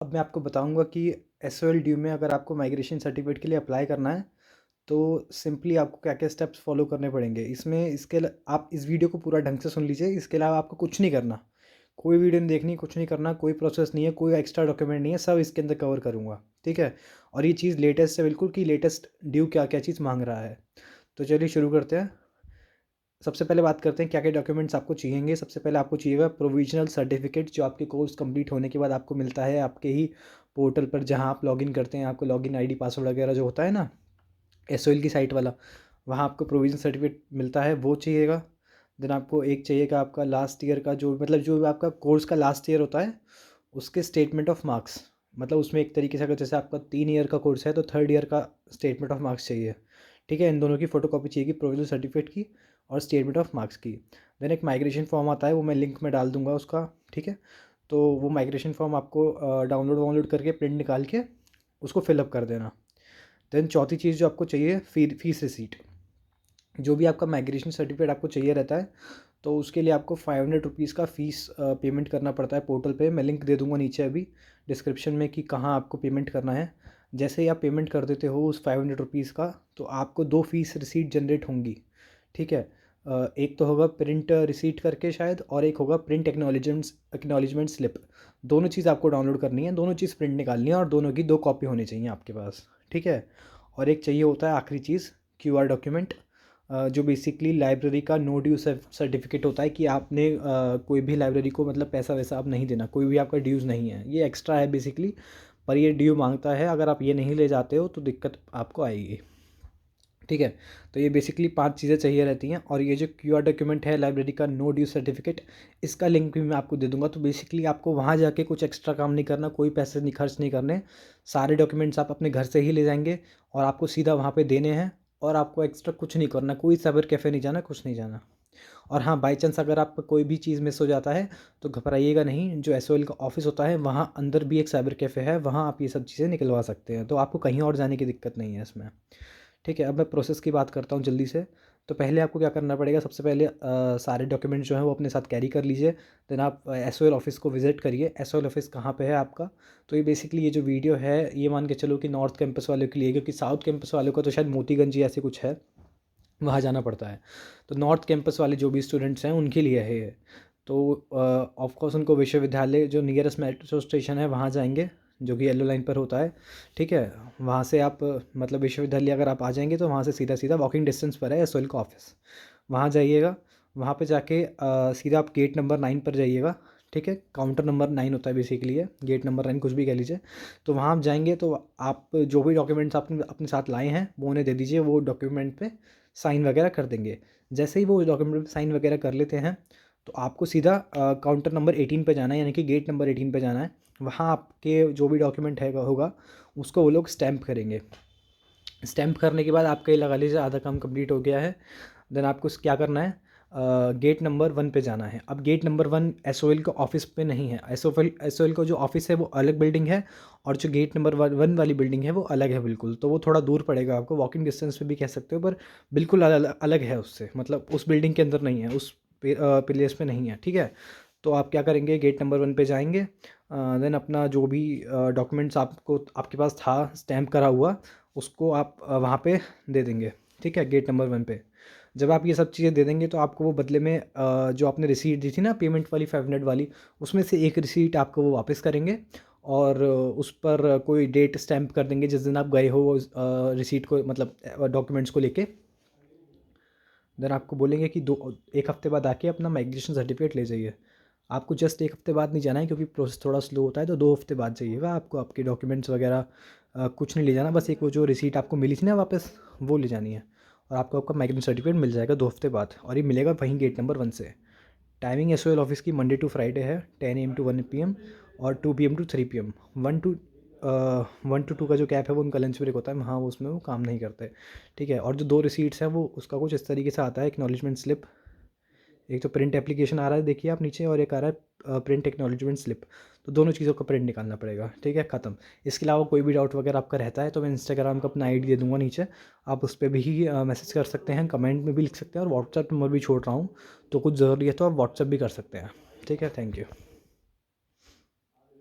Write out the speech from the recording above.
अब मैं आपको बताऊंगा कि एसओएल ड्यू में अगर आपको माइग्रेशन सर्टिफिकेट के लिए अप्लाई करना है तो सिंपली आपको क्या क्या स्टेप्स फॉलो करने पड़ेंगे इसमें। आप इस वीडियो को पूरा ढंग से सुन लीजिए। इसके अलावा आपको कुछ नहीं करना, कोई वीडियो नहीं देखनी, कुछ नहीं करना, कोई प्रोसेस नहीं है, कोई एक्स्ट्रा डॉक्यूमेंट नहीं है, सब इसके अंदर कवर करूँगा। ठीक है। और ये चीज़ लेटेस्ट है बिल्कुल कि लेटेस्ट ड्यू क्या क्या चीज़ मांग रहा है। तो चलिए शुरू करते हैं। सबसे पहले बात करते हैं क्या क्या डॉक्यूमेंट्स आपको चाहिएंगे। सबसे पहले आपको चाहिएगा प्रोविजनल सर्टिफिकेट, जो आपके कोर्स कंप्लीट होने के बाद आपको मिलता है आपके ही पोर्टल पर, जहां आप लॉगिन करते हैं। आपको लॉगिन आईडी पासवर्ड वगैरह जो होता है ना एसओएल की साइट वाला, वहाँ आपको प्रोविजनल सर्टिफिकेट मिलता है, वो चाहिएगा। देन आपको एक चाहिएगा आपका लास्ट ईयर का, जो मतलब जो आपका कोर्स का लास्ट ईयर होता है उसके स्टेटमेंट ऑफ मार्क्स। मतलब उसमें एक तरीके से अगर जैसे आपका 3 ईयर का कोर्स है तो थर्ड ईयर का स्टेटमेंट ऑफ मार्क्स चाहिए। ठीक है। इन दोनों की फ़ोटो कॉपी चाहिए, प्रोविजनल सर्टिफिकेट की और स्टेटमेंट ऑफ मार्क्स की। देन एक माइग्रेशन फॉर्म आता है, वो मैं लिंक में डाल दूंगा उसका। ठीक है। तो वो माइग्रेशन फॉर्म आपको डाउनलोड करके प्रिंट निकाल के उसको फिलअप कर देना। देन चौथी चीज़ जो आपको चाहिए, फीस रिसीट। जो भी आपका माइग्रेशन सर्टिफिकेट आपको चाहिए रहता है तो उसके लिए आपको 500 रुपीज़ का फ़ीस पेमेंट करना पड़ता है पोर्टल पे। मैं लिंक दे दूंगा नीचे अभी डिस्क्रिप्शन में कि कहाँ आपको पेमेंट करना है। जैसे ही आप पेमेंट कर देते हो उस 500 रुपीज़ का, तो आपको 2 फ़ीस रिसीट जनरेट होंगी। ठीक है। एक तो होगा प्रिंट रिसीट करके शायद, और एक होगा प्रिंट एक्नॉलेजमेंट स्लिप। दोनों चीज़ आपको डाउनलोड करनी है, दोनों चीज़ प्रिंट निकालनी है और दोनों की 2 कॉपी होनी चाहिए आपके पास। ठीक है। और एक चाहिए होता है आखिरी चीज़, क्यूआर डॉक्यूमेंट, जो बेसिकली लाइब्रेरी का नो ड्यू सर्टिफिकेट होता है कि आपने कोई भी लाइब्रेरी को मतलब पैसा वैसा आप नहीं देना, कोई भी आपका ड्यूज़ नहीं है, ये एक्स्ट्रा है बेसिकली। पर ये ड्यू मांगता है, अगर आप ये नहीं ले जाते हो तो दिक्कत आपको आएगी। ठीक है। तो ये बेसिकली 5 चीज़ें चाहिए रहती हैं। और ये जो क्यूआर डॉक्यूमेंट है लाइब्रेरी का नो ड्यू सर्टिफिकेट, इसका लिंक भी मैं आपको दे दूंगा। तो बेसिकली आपको वहाँ जाके कुछ एक्स्ट्रा काम नहीं करना, कोई पैसे नहीं खर्च नहीं करने। सारे डॉक्यूमेंट्स आप अपने घर से ही ले जाएंगे और आपको सीधा वहाँ पे देने हैं। और आपको एक्स्ट्रा कुछ नहीं करना, कोई साइबर कैफ़े नहीं जाना, कुछ नहीं जाना। और हाँ, बाई चांस अगर आपका कोई भी चीज़ मिस हो जाता है तो घबराइएगा नहीं। जो एसओएल का ऑफिस होता है वहाँ अंदर भी एक साइबर कैफ़े है, वहाँ आप ये सब चीज़ें निकलवा सकते हैं। तो आपको कहीं और जाने की दिक्कत नहीं है इसमें। ठीक है। अब मैं प्रोसेस की बात करता हूँ जल्दी से। तो पहले आपको क्या करना पड़ेगा, सबसे पहले सारे डॉक्यूमेंट जो हैं वो अपने साथ कैरी कर लीजिए। देन आप एसओएल ऑफिस को विज़िट करिए। एसओएल ऑफिस कहाँ पे है आपका? तो ये बेसिकली ये जो वीडियो है ये मान के चलो कि नॉर्थ कैंपस वालों के लिए, क्योंकि साउथ कैंपस वालों का तो शायद मोतीगंज या ऐसे कुछ है, वहाँ जाना पड़ता है। तो नॉर्थ कैंपस वाले जो भी स्टूडेंट्स हैं उनके लिए है ये। तो ऑफ कोर्स उनको विश्वविद्यालय जो नियरेस्ट मेट्रो स्टेशन है वहाँ जाएंगे, जो कि येलो लाइन पर होता है। ठीक है। वहाँ से आप मतलब विश्वविद्यालय अगर आप आ जाएंगे तो वहाँ से सीधा सीधा वॉकिंग डिस्टेंस पर है एसओएल का ऑफिस, वहाँ जाइएगा। वहाँ पे जाके सीधा आप गेट नंबर 9 पर जाइएगा। ठीक है। काउंटर नंबर 9 होता है बेसिकली, है गेट नंबर 9 कुछ भी कह लीजिए। तो वहाँ आप जाएंगे तो आप जो भी डॉक्यूमेंट्स आपने अपने साथ लाए हैं वो उन्हें दे दीजिए, वो डॉक्यूमेंट पे साइन वगैरह कर देंगे। जैसे ही वो डॉक्यूमेंट पे साइन वगैरह कर लेते हैं तो आपको सीधा काउंटर नंबर 18 पे जाना है, यानी कि गेट नंबर 18 पे जाना है। वहाँ आपके जो भी डॉक्यूमेंट है होगा उसको वो लोग स्टैम्प करेंगे। स्टैम्प करने के बाद आपका ये लगा लीजिए आधा काम कंप्लीट हो गया है। देन आपको क्या करना है, गेट नंबर 1 पे जाना है। अब गेट नंबर 1 एसओएल का ऑफिस पे नहीं है, एसओएल का जो ऑफिस है वो अलग बिल्डिंग है, और जो गेट नंबर 1 वाली बिल्डिंग है वो अलग है बिल्कुल। तो वो थोड़ा दूर पड़ेगा आपको, वॉकिंग डिस्टेंस पे भी कह सकते हो, पर बिल्कुल अलग अलग है उससे, मतलब उस बिल्डिंग के अंदर नहीं है, उस प्लेस पे नहीं है। ठीक है। तो आप क्या करेंगे, गेट नंबर 1 पे जाएंगे। देन अपना जो भी डॉक्यूमेंट्स आपके पास था स्टैम्प करा हुआ, उसको आप वहाँ पे दे देंगे। ठीक है। गेट नंबर 1 पे जब आप ये सब चीज़ें दे देंगे तो आपको वो बदले में जो आपने रिसीट दी थी ना पेमेंट वाली 500 वाली, उसमें से एक रिसीट आपको वो वापस करेंगे। और उस पर कोई डेट स्टैम्प कर देंगे जिस दिन आप गए हो रिसीट को, मतलब डॉक्यूमेंट्स को लेके। देन आपको बोलेंगे कि 1 हफ्ते बाद आके अपना माइग्रेशन सर्टिफिकेट ले जाइए। आपको जस्ट 1 हफ्ते बाद नहीं जाना है क्योंकि प्रोसेस थोड़ा स्लो होता है, तो 2 हफ्ते बाद जाइएगा। आपको आपके डॉक्यूमेंट्स वगैरह कुछ नहीं ले जाना, बस एक वो जो रिसीट आपको मिली थी ना वापस, वो ले जानी है। और आपको आपका माइग्रेशन सर्टिफिकेट मिल जाएगा 2 हफ्ते बाद, और ये मिलेगा वहीं गेट नंबर 1 से। टाइमिंग एसओएल ऑफिस की मंडे टू फ्राइडे है, 10 AM to 1 PM और 2 PM to 3 PM। 1 to 2 का जो कैप है वो उनका लंच ब्रेक होता है, वहाँ वो उसमें वो काम नहीं करते। ठीक है। और जो 2 रिसीट्स हैं वो उसका कुछ इस तरीके से आता है, एक्नॉलेजमेंट स्लिप। एक तो प्रिंट एप्लीकेशन आ रहा है देखिए आप नीचे, और एक आ रहा है प्रिंट एक्नॉलेजमेंट स्लिप। तो दोनों चीज़ों का प्रिंट निकालना पड़ेगा। ठीक है। ख़त्म। इसके अलावा कोई भी डाउट वगैरह आपका रहता है तो मैं इंस्टाग्राम का अपना आईडी दे दूंगा नीचे, आप उस पर भी मैसेज कर सकते हैं, कमेंट में भी लिख सकते हैं, और व्हाट्सएप नंबर भी छोड़ रहा हूँ, तो कुछ ज़रूरी है तो आप व्हाट्सएप भी कर सकते हैं। ठीक है। Thank you.